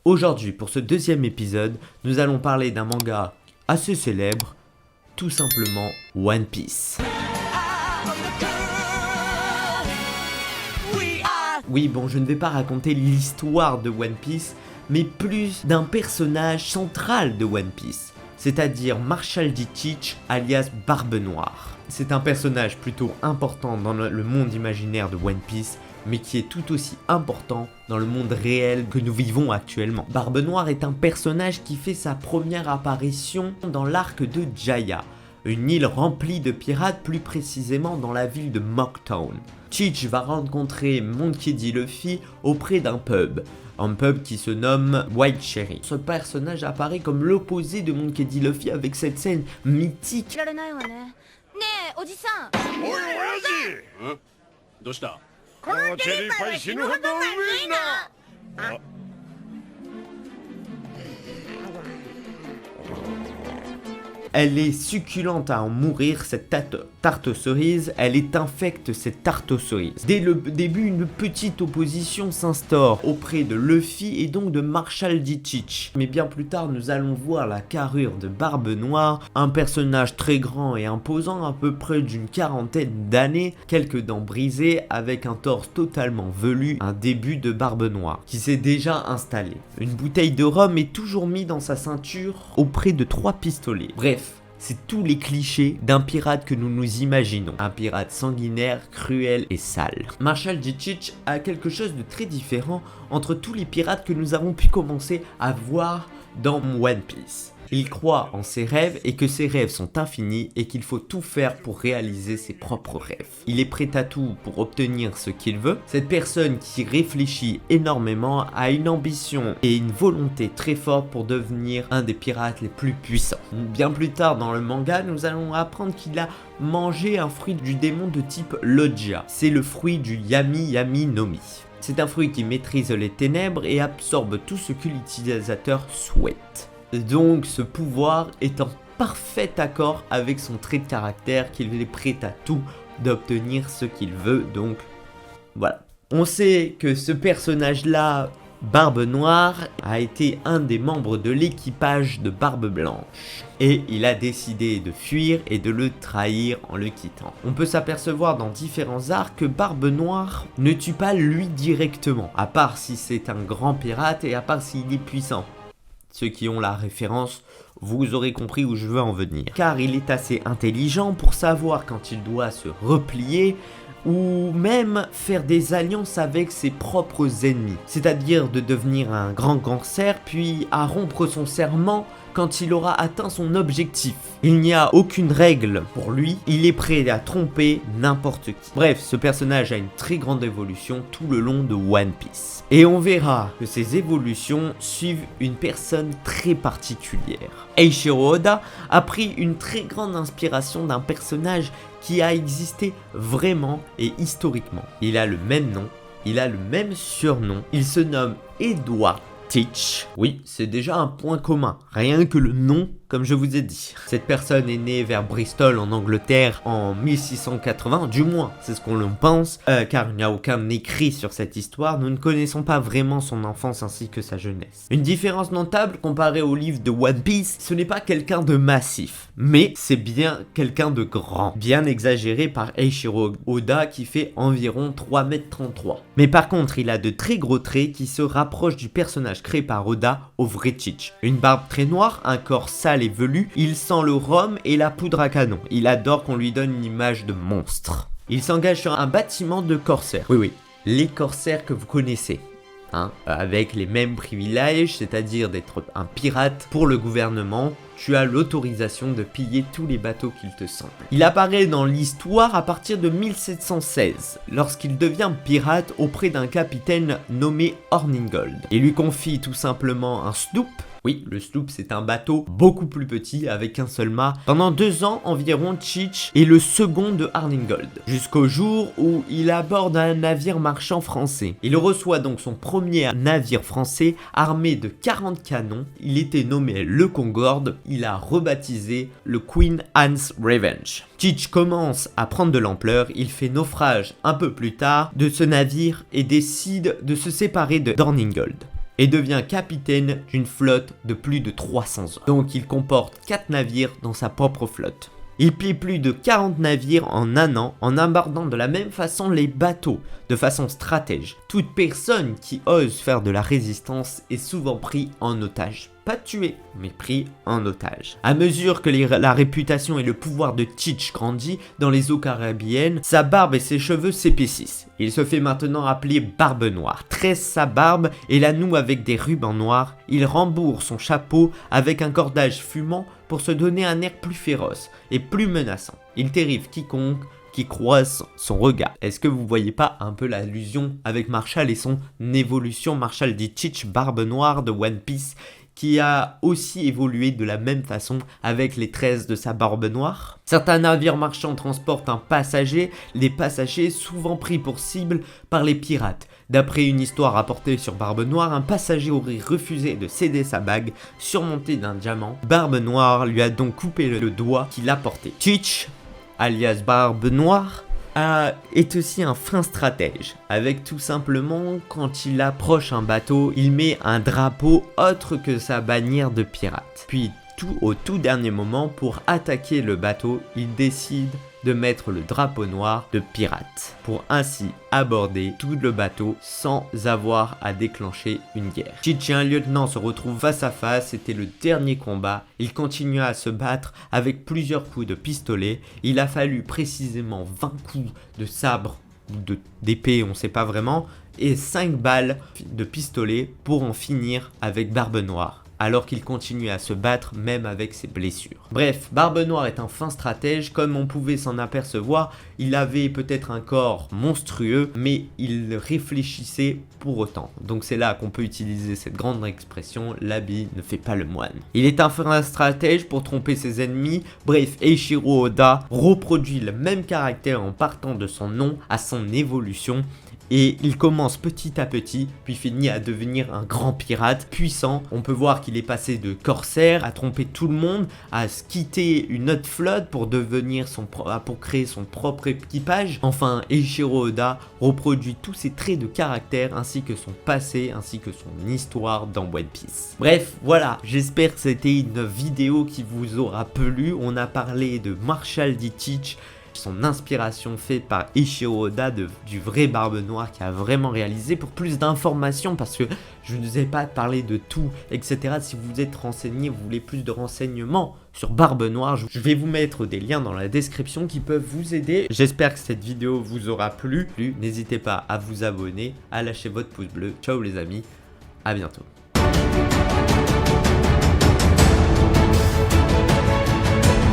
Aujourd'hui, pour ce deuxième épisode, nous allons parler d'un manga assez célèbre, tout simplement One Piece. Oui, bon, je ne vais pas raconter l'histoire de One Piece, mais plus d'un personnage central de One Piece, c'est-à-dire Marshall D. Teach, alias Barbe Noire. C'est un personnage plutôt important dans le monde imaginaire de One Piece, mais qui est tout aussi important dans le monde réel que nous vivons actuellement. Barbe Noire est un personnage qui fait sa première apparition dans l'arc de Jaya, une île remplie de pirates, plus précisément dans la ville de Mocktown. Teach va rencontrer Monkey D. Luffy auprès d'un pub. Un pub qui se nomme White Cherry. Ce personnage apparaît comme l'opposé de Monkey D. Luffy avec cette scène mythique. Elle est succulente à en mourir, cette tarte aux cerises, elle est infecte, cette tarte aux cerises. Dès le début, une petite opposition s'instaure auprès de Luffy et donc de Marshall D. Teach. Mais bien plus tard, nous allons voir la carrure de Barbe Noire, un personnage très grand et imposant, à peu près d'une quarantaine d'années, quelques dents brisées, avec un torse totalement velu, un début de Barbe Noire, qui s'est déjà installé. Une bouteille de rhum est toujours mise dans sa ceinture, auprès de 3 pistolets. Bref, c'est tous les clichés d'un pirate que nous nous imaginons. Un pirate sanguinaire, cruel et sale. Marshall D. Teach a quelque chose de très différent entre tous les pirates que nous avons pu commencer à voir dans One Piece. Il croit en ses rêves et que ses rêves sont infinis et qu'il faut tout faire pour réaliser ses propres rêves. Il est prêt à tout pour obtenir ce qu'il veut. Cette personne qui réfléchit énormément a une ambition et une volonté très forte pour devenir un des pirates les plus puissants. Bien plus tard dans le manga, nous allons apprendre qu'il a mangé un fruit du démon de type Loggia. C'est le fruit du Yami Yami no Mi. C'est un fruit qui maîtrise les ténèbres et absorbe tout ce que l'utilisateur souhaite. Donc ce pouvoir est en parfait accord avec son trait de caractère, qu'il est prêt à tout d'obtenir ce qu'il veut, donc voilà. On sait que ce personnage-là, Barbe Noire, a été un des membres de l'équipage de Barbe Blanche. Et il a décidé de fuir et de le trahir en le quittant. On peut s'apercevoir dans différents arcs que Barbe Noire ne tue pas lui directement, à part si c'est un grand pirate et à part s'il est puissant. Ceux qui ont la référence, vous aurez compris où je veux en venir. Car il est assez intelligent pour savoir quand il doit se replier ou même faire des alliances avec ses propres ennemis. C'est-à-dire de devenir un grand gangster puis à rompre son serment quand il aura atteint son objectif. Il n'y a aucune règle pour lui, il est prêt à tromper n'importe qui. Bref, ce personnage a une très grande évolution tout le long de One Piece. Et on verra que ces évolutions suivent une personne très particulière. Eiichiro Oda a pris une très grande inspiration d'un personnage qui a existé vraiment et historiquement. Il a le même nom, il a le même surnom, il se nomme Edward Teach. Oui, c'est déjà un point commun, rien que le nom, comme je vous ai dit. Cette personne est née vers Bristol en Angleterre en 1680, du moins c'est ce qu'on en pense, car il n'y a aucun écrit sur cette histoire, nous ne connaissons pas vraiment son enfance ainsi que sa jeunesse. Une différence notable comparée au livre de One Piece, ce n'est pas quelqu'un de massif, mais c'est bien quelqu'un de grand, bien exagéré par Eiichiro Oda qui fait environ 3,33 m. Mais par contre, il a de très gros traits qui se rapprochent du personnage créé par Oda au vrai Teach. Une barbe très noire, un corps sale et velu, il sent le rhum et la poudre à canon. Il adore qu'on lui donne une image de monstre. Il s'engage sur un bâtiment de corsaires. Oui, les corsaires que vous connaissez. Avec les mêmes privilèges, c'est-à-dire d'être un pirate pour le gouvernement, tu as l'autorisation de piller tous les bateaux qu'il te semble. Il apparaît dans l'histoire à partir de 1716, lorsqu'il devient pirate auprès d'un capitaine nommé Horningold. Il lui confie tout simplement un sloop. Oui, le sloop c'est un bateau beaucoup plus petit avec un seul mât. Pendant 2 ans environ, Teach est le second de Horningold, jusqu'au jour où il aborde un navire marchand français. Il reçoit donc son premier navire français armé de 40 canons. Il était nommé le Concorde, il a rebaptisé le Queen Anne's Revenge. Teach commence à prendre de l'ampleur, il fait naufrage un peu plus tard de ce navire et décide de se séparer de Horningold. et devient capitaine d'une flotte de plus de 300 hommes. Donc il comporte 4 navires dans sa propre flotte. Il plie plus de 40 navires en un an en abordant de la même façon les bateaux, de façon stratège. Toute personne qui ose faire de la résistance est souvent pris en otage. Pas tué, mais pris en otage. À mesure que la réputation et le pouvoir de Teach grandit dans les eaux caribéennes, sa barbe et ses cheveux s'épaississent. Il se fait maintenant appeler Barbe Noire, tresse sa barbe et la noue avec des rubans noirs. Il rembourre son chapeau avec un cordage fumant pour se donner un air plus féroce et plus menaçant. Il terrifie quiconque qui croise son regard. Est-ce que vous voyez pas un peu l'allusion avec Marshall et son évolution? Marshall dit Teach, Barbe Noire de One Piece, qui a aussi évolué de la même façon avec les tresses de sa barbe noire. Certains navires marchands transportent un passager, les passagers souvent pris pour cible par les pirates. D'après une histoire rapportée sur Barbe Noire, un passager aurait refusé de céder sa bague surmontée d'un diamant. Barbe Noire lui a donc coupé le doigt qu'il a porté. Teach, alias Barbe Noire, est aussi un fin stratège, avec tout simplement quand il approche un bateau, il met un drapeau autre que sa bannière de pirate. Puis au tout dernier moment, pour attaquer le bateau, il décide de mettre le drapeau noir de pirate, pour ainsi aborder tout le bateau sans avoir à déclencher une guerre. Teach et un lieutenant se retrouvent face à face, c'était le dernier combat, il continua à se battre avec plusieurs coups de pistolet, il a fallu précisément 20 coups de sabre ou d'épée, on sait pas vraiment, et 5 balles de pistolet pour en finir avec Barbe Noire, alors qu'il continuait à se battre même avec ses blessures. Bref, Barbe Noire est un fin stratège, comme on pouvait s'en apercevoir, il avait peut-être un corps monstrueux, mais il réfléchissait pour autant. Donc c'est là qu'on peut utiliser cette grande expression, l'habit ne fait pas le moine. Il est un fin stratège pour tromper ses ennemis, bref, Eiichiro Oda reproduit le même caractère en partant de son nom à son évolution, et il commence petit à petit, puis finit à devenir un grand pirate puissant. On peut voir qu'il est passé de corsaire à tromper tout le monde, à quitter une autre flotte pour créer son propre équipage. Enfin, Eiichiro Oda reproduit tous ses traits de caractère ainsi que son passé, ainsi que son histoire dans One Piece. Bref, voilà, j'espère que c'était une vidéo qui vous aura plu. On a parlé de Marshall D. Teach, son inspiration faite par Eiichiro Oda du vrai Barbe Noire qui a vraiment réalisé. Pour plus d'informations, parce que je ne vous ai pas parlé de tout, etc. Si vous êtes renseigné, vous voulez plus de renseignements sur Barbe Noire, je vais vous mettre des liens dans la description qui peuvent vous aider. J'espère que cette vidéo vous aura plu. N'hésitez pas à vous abonner, à lâcher votre pouce bleu. Ciao les amis, à bientôt.